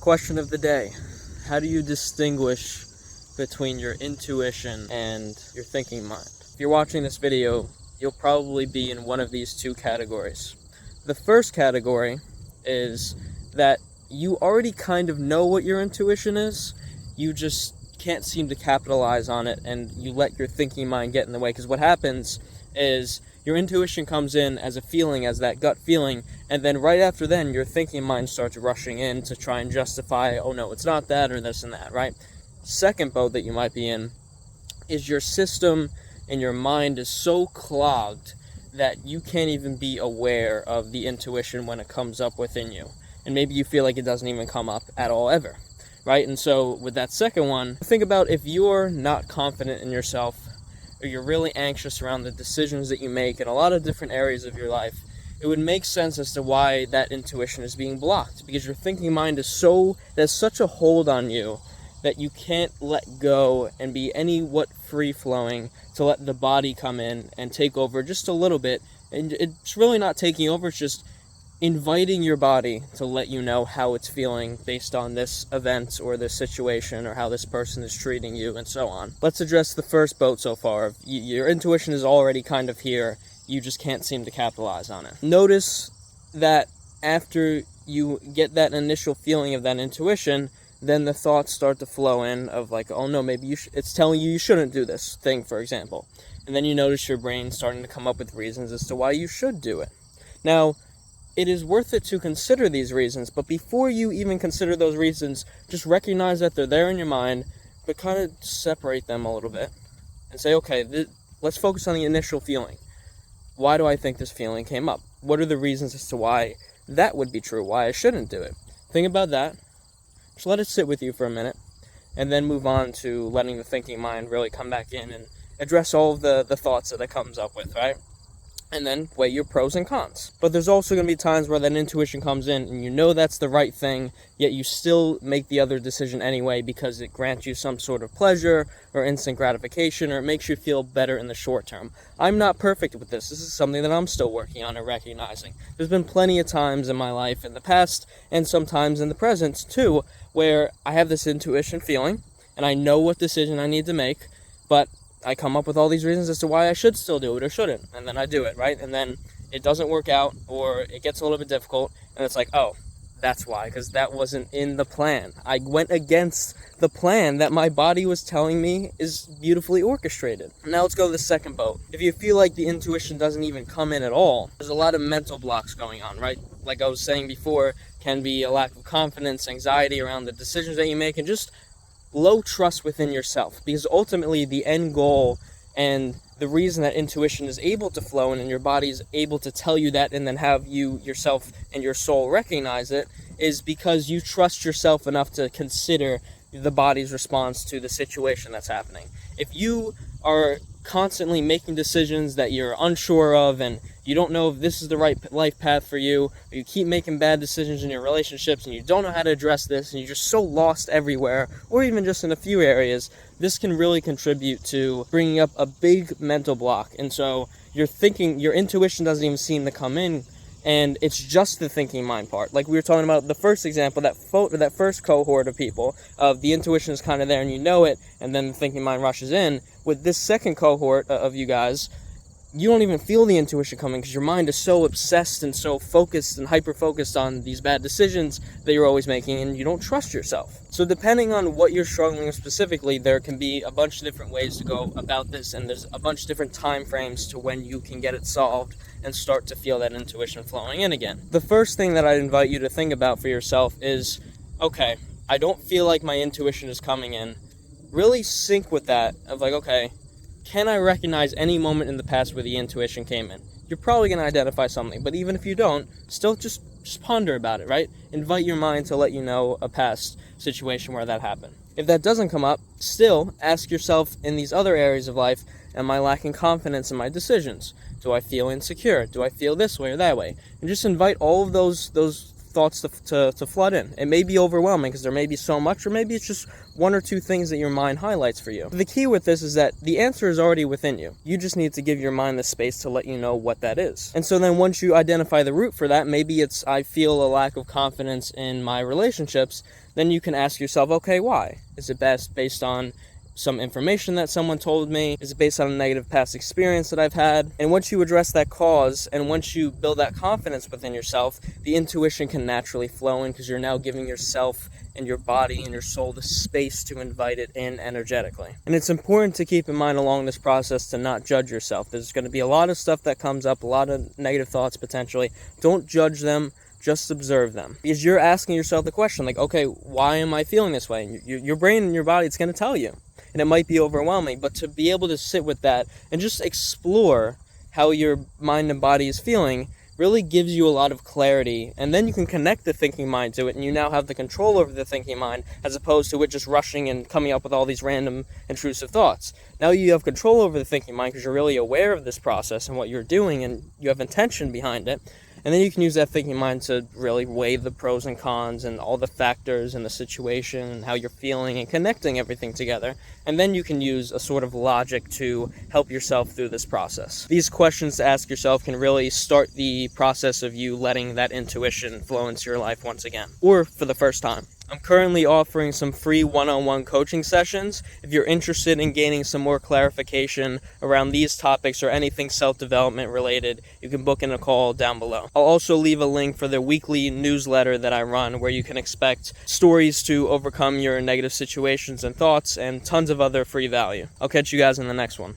Question of the day. How do you distinguish between your intuition and your thinking mind? If you're watching this video, you'll probably be in one of these two categories. The first category is that you already kind of know what your intuition is, you just can't seem to capitalize on it, and you let your thinking mind get in the way. Because what happens is your intuition comes in as a feeling, as that gut feeling, and then right after then, your thinking mind starts rushing in to try and justify, oh no, it's not that, or this and that, right? Second boat that you might be in is your system and your mind is so clogged that you can't even be aware of the intuition when it comes up within you. And maybe you feel like it doesn't even come up at all ever, right? And so with that second one, think about if you're not confident in yourself, or you're really anxious around the decisions that you make in a lot of different areas of your life, it would make sense as to why that intuition is being blocked, because your thinking mind there's such a hold on you that you can't let go and be free-flowing to let the body come in and take over just a little bit. And it's really not taking over, it's just inviting your body to let you know how it's feeling based on this event or this situation or how this person is treating you and so on. Let's address the first boat so far. Your intuition is already kind of here, you just can't seem to capitalize on it. Notice that after you get that initial feeling of that intuition, then the thoughts start to flow in of like, oh no, maybe it's telling you shouldn't do this thing, for example. And then you notice your brain starting to come up with reasons as to why you should do it. Now, it is worth it to consider these reasons, but before you even consider those reasons, just recognize that they're there in your mind, but kind of separate them a little bit and say, okay, let's focus on the initial feeling. Why do I think this feeling came up? What are the reasons as to why that would be true, why I shouldn't do it? Think about that. Just let it sit with you for a minute, and then move on to letting the thinking mind really come back in and address all of the thoughts that it comes up with, right? And then weigh your pros and cons. But there's also going to be times where that intuition comes in and you know that's the right thing, yet you still make the other decision anyway because it grants you some sort of pleasure or instant gratification, or it makes you feel better in the short term. I'm not perfect with this. This is something that I'm still working on and recognizing. There's been plenty of times in my life in the past and sometimes in the present too where I have this intuition feeling and I know what decision I need to make, but I come up with all these reasons as to why I should still do it or shouldn't, and then I do it, right? And then it doesn't work out, or it gets a little bit difficult, and it's like, oh, that's why, because that wasn't in the plan. I went against the plan that my body was telling me is beautifully orchestrated. Now let's go to the second boat. If you feel like the intuition doesn't even come in at all, there's a lot of mental blocks going on, right? Like I was saying before, can be a lack of confidence, anxiety around the decisions that you make, and just low trust within yourself, because ultimately the end goal and the reason that intuition is able to flow and your body is able to tell you that and then have you yourself and your soul recognize it is because you trust yourself enough to consider the body's response to the situation that's happening. If you are constantly making decisions that you're unsure of and you don't know if this is the right life path for you, or you keep making bad decisions in your relationships and you don't know how to address this and you're just so lost everywhere, or even just in a few areas, this can really contribute to bringing up a big mental block. And so your intuition doesn't even seem to come in, and it's just the thinking mind part. Like we were talking about the first example, that first cohort of people, of the intuition is kind of there and you know it, and then the thinking mind rushes in. With this second cohort of you guys, you don't even feel the intuition coming because your mind is so obsessed and so focused and hyper-focused on these bad decisions that you're always making, and you don't trust yourself. So depending on what you're struggling with specifically, there can be a bunch of different ways to go about this, and there's a bunch of different time frames to when you can get it solved and start to feel that intuition flowing in again. The first thing that I'd invite you to think about for yourself is, okay, I don't feel like my intuition is coming in. Really sync with that of like, okay, can I recognize any moment in the past where the intuition came in? You're probably going to identify something, but even if you don't, still just ponder about it, right? Invite your mind to let you know a past situation where that happened. If that doesn't come up, still ask yourself in these other areas of life, am I lacking confidence in my decisions? Do I feel insecure? Do I feel this way or that way? And just invite all of those thoughts to flood in. It may be overwhelming because there may be so much, or maybe it's just one or two things that your mind highlights for you. The key with this is that the answer is already within you. You just need to give your mind the space to let you know what that is. And so then once you identify the root for that, maybe it's, I feel a lack of confidence in my relationships, then you can ask yourself, okay, why? Is it based on some information that someone told me? Is it based on a negative past experience that I've had? And once you address that cause, and once you build that confidence within yourself, the intuition can naturally flow in because you're now giving yourself and your body and your soul the space to invite it in energetically. And it's important to keep in mind along this process to not judge yourself. There's going to be a lot of stuff that comes up, a lot of negative thoughts potentially. Don't judge them. Just observe them. Because you're asking yourself the question, like, okay, why am I feeling this way? And your brain and your body, it's going to tell you. And it might be overwhelming, but to be able to sit with that and just explore how your mind and body is feeling really gives you a lot of clarity. And then you can connect the thinking mind to it, and you now have the control over the thinking mind, as opposed to it just rushing and coming up with all these random intrusive thoughts. Now you have control over the thinking mind because you're really aware of this process and what you're doing, and you have intention behind it. And then you can use that thinking mind to really weigh the pros and cons and all the factors and the situation and how you're feeling and connecting everything together. And then you can use a sort of logic to help yourself through this process. These questions to ask yourself can really start the process of you letting that intuition flow into your life once again, or for the first time. I'm currently offering some free one-on-one coaching sessions. If you're interested in gaining some more clarification around these topics or anything self-development related, you can book in a call down below. I'll also leave a link for the weekly newsletter that I run, where you can expect stories to overcome your negative situations and thoughts and tons of other free value. I'll catch you guys in the next one.